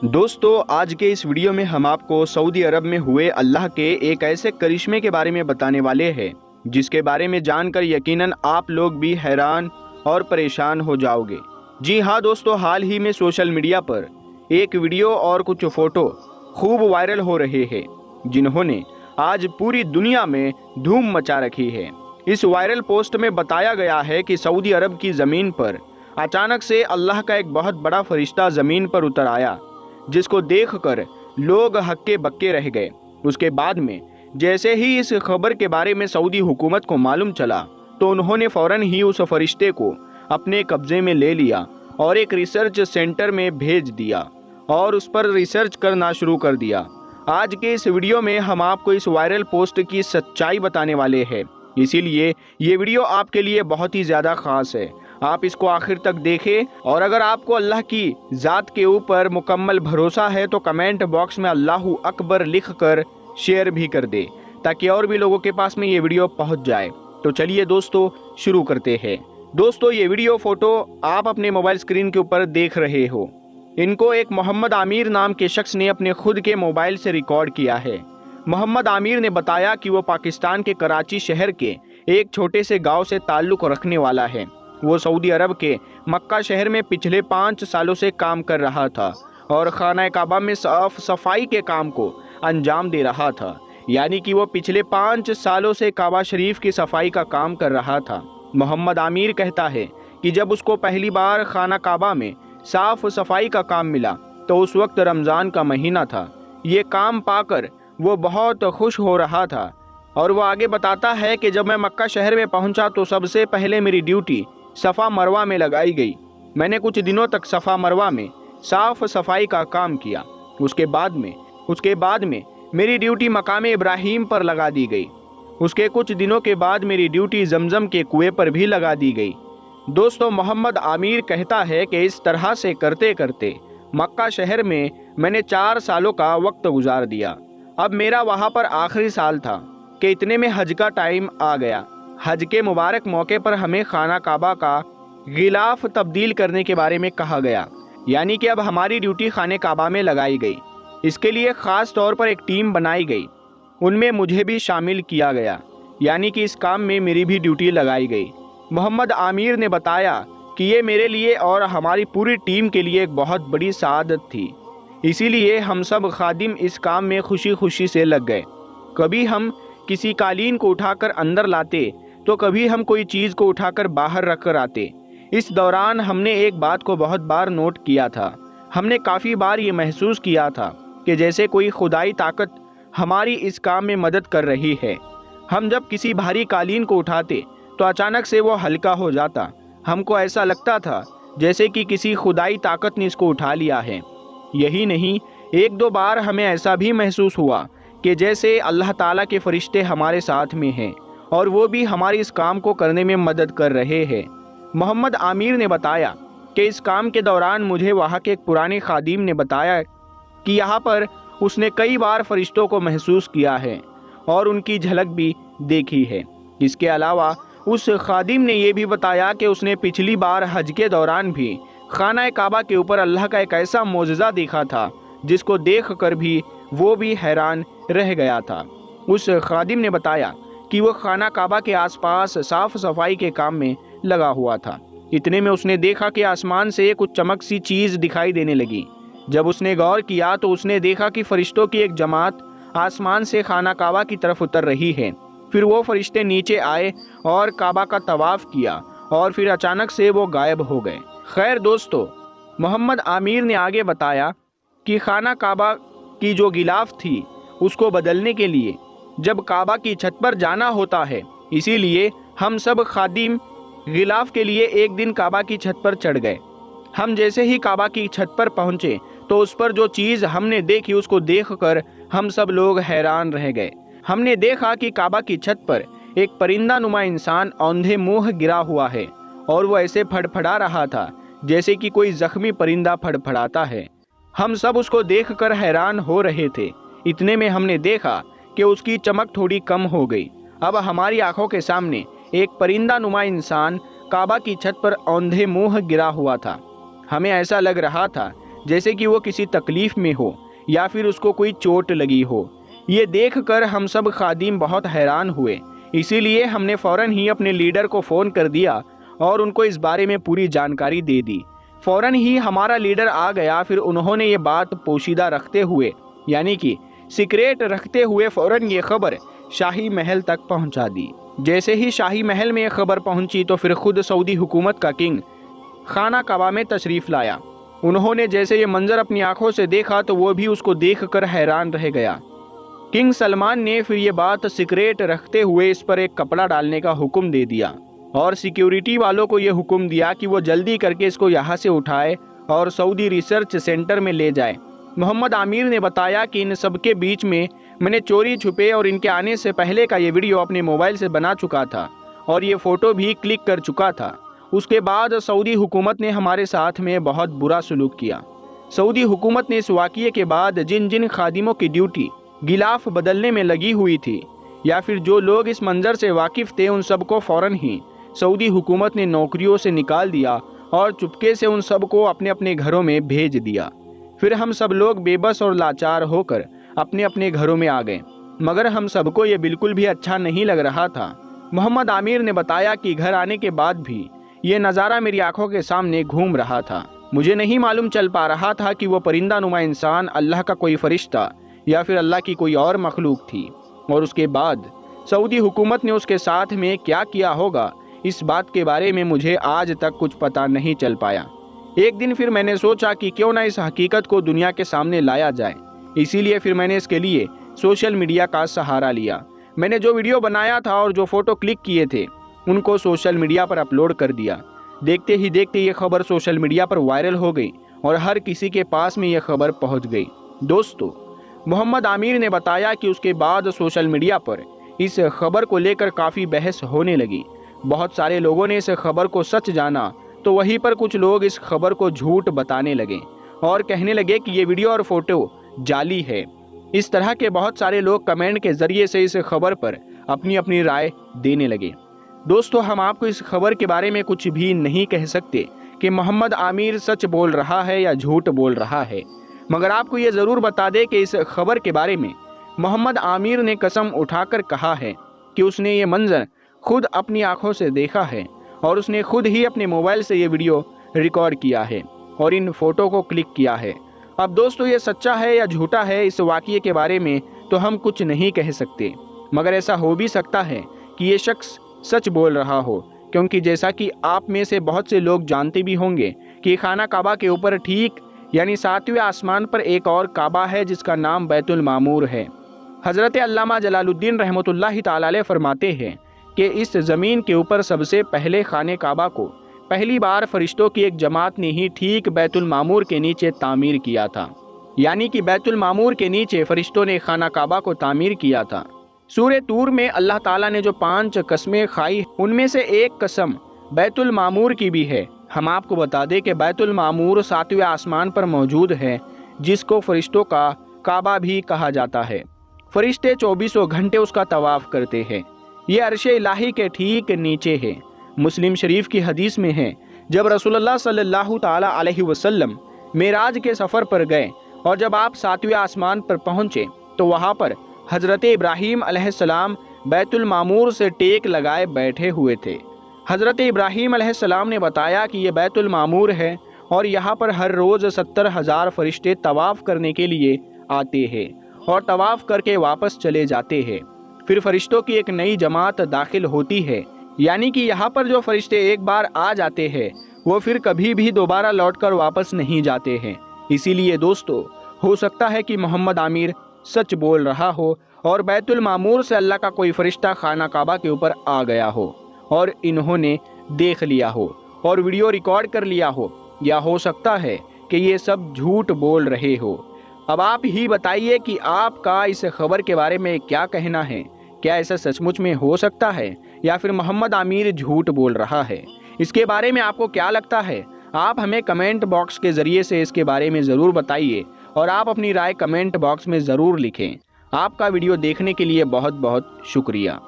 दोस्तों, आज के इस वीडियो में हम आपको सऊदी अरब में हुए अल्लाह के एक ऐसे करिश्मे के बारे में बताने वाले हैं जिसके बारे में जानकर यकीनन आप लोग भी हैरान और परेशान हो जाओगे। जी हाँ दोस्तों, हाल ही में सोशल मीडिया पर एक वीडियो और कुछ फ़ोटो खूब वायरल हो रहे हैं जिन्होंने आज पूरी दुनिया में धूम मचा रखी है। इस वायरल पोस्ट में बताया गया है कि सऊदी अरब की ज़मीन पर अचानक से अल्लाह का एक बहुत बड़ा फरिश्ता ज़मीन पर उतर आया, जिसको देखकर लोग हक्के बक्के रह गए। उसके बाद में जैसे ही इस खबर के बारे में सऊदी हुकूमत को मालूम चला तो उन्होंने फ़ौरन ही उस फरिश्ते को अपने कब्ज़े में ले लिया और एक रिसर्च सेंटर में भेज दिया और उस पर रिसर्च करना शुरू कर दिया। आज के इस वीडियो में हम आपको इस वायरल पोस्ट की सच्चाई बताने वाले हैं, इसीलिए ये वीडियो आपके लिए बहुत ही ज़्यादा ख़ास है। आप इसको आखिर तक देखें और अगर आपको अल्लाह की ज़ात के ऊपर मुकम्मल भरोसा है तो कमेंट बॉक्स में अल्लाहू अकबर लिख कर शेयर भी कर दे ताकि और भी लोगों के पास में ये वीडियो पहुंच जाए। तो चलिए दोस्तों शुरू करते हैं। दोस्तों, ये वीडियो फ़ोटो आप अपने मोबाइल स्क्रीन के ऊपर देख रहे हो। इनको एक मोहम्मद आमिर नाम के शख्स ने अपने खुद के मोबाइल से रिकॉर्ड किया है। मोहम्मद आमिर ने बताया कि वो पाकिस्तान के कराची शहर के एक छोटे से गाँव से ताल्लुक़ रखने वाला है। वो सऊदी अरब के मक्का शहर में पिछले 5 सालों से काम कर रहा था और खाना काबा में साफ सफाई के काम को अंजाम दे रहा था। यानी कि वो पिछले 5 सालों से काबा शरीफ की सफाई का काम कर रहा था। मोहम्मद आमिर कहता है कि जब उसको पहली बार खाना काबा में साफ सफाई का काम मिला तो उस वक्त रमज़ान का महीना था। ये काम पाकर वो बहुत खुश हो रहा था और वो आगे बताता है कि जब मैं मक्का शहर में पहुंचा तो सबसे पहले मेरी ड्यूटी सफ़ा मरवा में लगाई गई। मैंने कुछ दिनों तक सफ़ा मरवा में साफ़ सफाई का काम किया। उसके बाद में मेरी ड्यूटी मकाम इब्राहीम पर लगा दी गई। उसके कुछ दिनों के बाद मेरी ड्यूटी जमजम के कुएं पर भी लगा दी गई। दोस्तों, मोहम्मद आमिर कहता है कि इस तरह से करते करते मक्का शहर में मैंने 4 सालों का वक्त गुजार दिया। अब मेरा वहाँ पर आखिरी साल था कि इतने में हज का टाइम आ गया। हज के मुबारक मौके पर हमें खाना काबा का गिलाफ तब्दील करने के बारे में कहा गया, यानी कि अब हमारी ड्यूटी खाने काबा में लगाई गई। इसके लिए ख़ास तौर पर एक टीम बनाई गई, उनमें मुझे भी शामिल किया गया, यानी कि इस काम में मेरी भी ड्यूटी लगाई गई। मोहम्मद आमिर ने बताया कि ये मेरे लिए और हमारी पूरी टीम के लिए एक बहुत बड़ी सआदत थी, इसीलिए हम सब खादिम इस काम में खुशी खुशी से लग गए। कभी हम किसी कालीन को उठाकर अंदर लाते तो कभी हम कोई चीज़ को उठाकर बाहर रख कर आते। इस दौरान हमने एक बात को बहुत बार नोट किया था। हमने काफ़ी बार ये महसूस किया था कि जैसे कोई खुदाई ताकत हमारी इस काम में मदद कर रही है। हम जब किसी भारी कालीन को उठाते तो अचानक से वो हल्का हो जाता। हमको ऐसा लगता था जैसे कि किसी खुदाई ताकत ने इसको उठा लिया है। यही नहीं, 1-2 बार हमें ऐसा भी महसूस हुआ कि जैसे अल्लाह ताला के फरिश्ते हमारे साथ में हैं और वो भी हमारी इस काम को करने में मदद कर रहे हैं। मोहम्मद आमिर ने बताया कि इस काम के दौरान मुझे वहाँ के एक पुराने खादिम ने बताया कि यहाँ पर उसने कई बार फरिश्तों को महसूस किया है और उनकी झलक भी देखी है। इसके अलावा उस खादिम ने यह भी बताया कि उसने पिछली बार हज के दौरान भी खाना काबा के ऊपर अल्लाह का एक ऐसा मोजज़ा देखा था जिसको देख कर भी वो भी हैरान रह गया था। उस खादिम ने बताया कि वो खाना काबा के आसपास साफ सफाई के काम में लगा हुआ था। इतने में उसने देखा कि आसमान से कुछ चमक सी चीज़ दिखाई देने लगी। जब उसने गौर किया तो उसने देखा कि फरिश्तों की एक जमात आसमान से खाना काबा की तरफ उतर रही है। फिर वो फरिश्ते नीचे आए और काबा का तवाफ़ किया और फिर अचानक से वो गायब हो गए। खैर दोस्तों, मोहम्मद आमिर ने आगे बताया कि खाना काबा की जो गिलाफ थी उसको बदलने के लिए जब काबा की छत पर जाना होता है, इसीलिए हम सब खादिम गिलाफ के लिए एक दिन काबा की छत पर चढ़ गए। हम जैसे ही काबा की छत पर पहुंचे तो उस पर जो चीज़ हमने देखी उसको देखकर हम सब लोग हैरान रह गए। हमने देखा कि काबा की छत पर एक परिंदा नुमा इंसान औंधे मुंह गिरा हुआ है और वो ऐसे फड़फड़ा रहा था जैसे कि कोई जख्मी परिंदा फड़फड़ाता है। हम सब उसको देखकर हैरान हो रहे थे। इतने में हमने देखा कि उसकी चमक थोड़ी कम हो गई। अब हमारी आंखों के सामने एक परिंदा नुमा इंसान काबा की छत पर औंधे मुंह गिरा हुआ था। हमें ऐसा लग रहा था जैसे कि वो किसी तकलीफ में हो या फिर उसको कोई चोट लगी हो। ये देखकर हम सब खादिम बहुत हैरान हुए, इसीलिए हमने फ़ौरन ही अपने लीडर को फ़ोन कर दिया और उनको इस बारे में पूरी जानकारी दे दी। फ़ौरन ही हमारा लीडर आ गया। फिर उन्होंने ये बात पोशीदा रखते हुए, यानी कि सीक्रेट रखते हुए, फ़ौरन ये खबर शाही महल तक पहुंचा दी। जैसे ही शाही महल में ये खबर पहुंची तो फिर खुद सऊदी हुकूमत का किंग खाना काबा में तशरीफ़ लाया। उन्होंने जैसे ये मंजर अपनी आंखों से देखा तो वो भी उसको देखकर हैरान रह गया। किंग सलमान ने फिर ये बात सीक्रेट रखते हुए इस पर एक कपड़ा डालने का हुक्म दे दिया और सिक्योरिटी वालों को ये हुक्म दिया कि वो जल्दी करके इसको यहाँ से उठाए और सऊदी रिसर्च सेंटर में ले जाए। मोहम्मद आमिर ने बताया कि इन सब के बीच में मैंने चोरी छुपे और इनके आने से पहले का ये वीडियो अपने मोबाइल से बना चुका था और ये फ़ोटो भी क्लिक कर चुका था। उसके बाद सऊदी हुकूमत ने हमारे साथ में बहुत बुरा सलूक किया। सऊदी हुकूमत ने इस वाक़ये के बाद जिन जिन खादिमों की ड्यूटी गिलाफ बदलने में लगी हुई थी या फिर जो लोग इस मंजर से वाकिफ़ थे, उन सबको फ़ौरन ही सऊदी हुकूमत ने नौकरियों से निकाल दिया और चुपके से उन सबको अपने अपने घरों में भेज दिया। फिर हम सब लोग बेबस और लाचार होकर अपने अपने घरों में आ गए, मगर हम सबको ये बिल्कुल भी अच्छा नहीं लग रहा था। मोहम्मद आमिर ने बताया कि घर आने के बाद भी ये नज़ारा मेरी आंखों के सामने घूम रहा था। मुझे नहीं मालूम चल पा रहा था कि वो परिंदा नुमा इंसान अल्लाह का कोई फरिश्ता या फिर अल्लाह की कोई और मखलूक थी। और उसके बाद सऊदी हुकूमत ने उसके साथ में क्या किया होगा, इस बात के बारे में मुझे आज तक कुछ पता नहीं चल पाया। एक दिन फिर मैंने सोचा कि क्यों ना इस हकीकत को दुनिया के सामने लाया जाए। इसीलिए फिर मैंने इसके लिए सोशल मीडिया का सहारा लिया। मैंने जो वीडियो बनाया था और जो फ़ोटो क्लिक किए थे उनको सोशल मीडिया पर अपलोड कर दिया। देखते ही देखते ये खबर सोशल मीडिया पर वायरल हो गई और हर किसी के पास में ये खबर पहुंच गई। दोस्तों, मोहम्मद आमिर ने बताया कि उसके बाद सोशल मीडिया पर इस खबर को लेकर काफ़ी बहस होने लगी। बहुत सारे लोगों ने इस खबर को सच जाना तो वहीं पर कुछ लोग इस खबर को झूठ बताने लगे और कहने लगे कि ये वीडियो और फोटो जाली है। इस तरह के बहुत सारे लोग कमेंट के ज़रिए से इस खबर पर अपनी अपनी राय देने लगे। दोस्तों, हम आपको इस खबर के बारे में कुछ भी नहीं कह सकते कि मोहम्मद आमिर सच बोल रहा है या झूठ बोल रहा है, मगर आपको ये ज़रूर बता दें कि इस खबर के बारे में मोहम्मद आमिर ने कसम उठाकर कहा है कि उसने ये मंजर खुद अपनी आंखों से देखा है और उसने खुद ही अपने मोबाइल से ये वीडियो रिकॉर्ड किया है और इन फ़ोटो को क्लिक किया है। अब दोस्तों, ये सच्चा है या झूठा है, इस वाक़ये के बारे में तो हम कुछ नहीं कह सकते, मगर ऐसा हो भी सकता है कि ये शख्स सच बोल रहा हो, क्योंकि जैसा कि आप में से बहुत से लोग जानते भी होंगे कि खाना काबा के ऊपर ठीक यानी 7वें आसमान पर एक और काबा है जिसका नाम बैतुल मामूर है। हज़रत अल्लामा जलालुद्दीन रहमतुल्लाहि ताला अलैह फरमाते हैं कि इस ज़मीन के ऊपर सबसे पहले खाने काबा को पहली बार फरिश्तों की एक जमात ने ही ठीक बैतुल मामूर के नीचे तामीर किया था। यानी कि बैतुल मामूर के नीचे फरिश्तों ने खाना काबा को तामीर किया था। सूरह तूर में अल्लाह ताला ने जो 5 कस्में खाई उनमें से एक कसम बैतुल मामूर की भी है। हम आपको बता दें कि बैतुल मामूर 7वें आसमान पर मौजूद है, जिसको फरिश्तों का काबा भी कहा जाता है। फरिश्ते 24 घंटे उसका तवाफ़ करते हैं। ये अर्शे इलाही के ठीक नीचे है। मुस्लिम शरीफ की हदीस में है, जब रसूलुल्लाह सल्लल्लाहु ताला अलैहि वसल्लम मेराज के सफ़र पर गए और जब आप 7वें आसमान पर पहुँचे तो वहाँ पर हज़रत इब्राहीम अलैहिस्सलाम बैतुल मामूर से टेक लगाए बैठे हुए थे। हज़रत इब्राहीम अलैहिस्सलाम ने बताया कि ये बैतुल मामूर है और यहाँ पर हर रोज़ 70,000 फरिश्ते तवाफ़ करने के लिए आते हैं और तवाफ़ करके वापस चले जाते हैं। फिर फरिश्तों की एक नई जमात दाखिल होती है, यानी कि यहाँ पर जो फरिश्ते एक बार आ जाते हैं वो फिर कभी भी दोबारा लौटकर वापस नहीं जाते हैं। इसीलिए दोस्तों, हो सकता है कि मोहम्मद आमिर सच बोल रहा हो और बैतुल मामूर से अल्लाह का कोई फरिश्ता खाना काबा के ऊपर आ गया हो और इन्होंने देख लिया हो और वीडियो रिकॉर्ड कर लिया हो, या हो सकता है कि ये सब झूठ बोल रहे हो। अब आप ही बताइए कि आपका इस खबर के बारे में क्या कहना है। क्या ऐसा सचमुच में हो सकता है या फिर मोहम्मद आमिर झूठ बोल रहा है? इसके बारे में आपको क्या लगता है? आप हमें कमेंट बॉक्स के ज़रिए से इसके बारे में ज़रूर बताइए और आप अपनी राय कमेंट बॉक्स में ज़रूर लिखें। आपका वीडियो देखने के लिए बहुत बहुत शुक्रिया।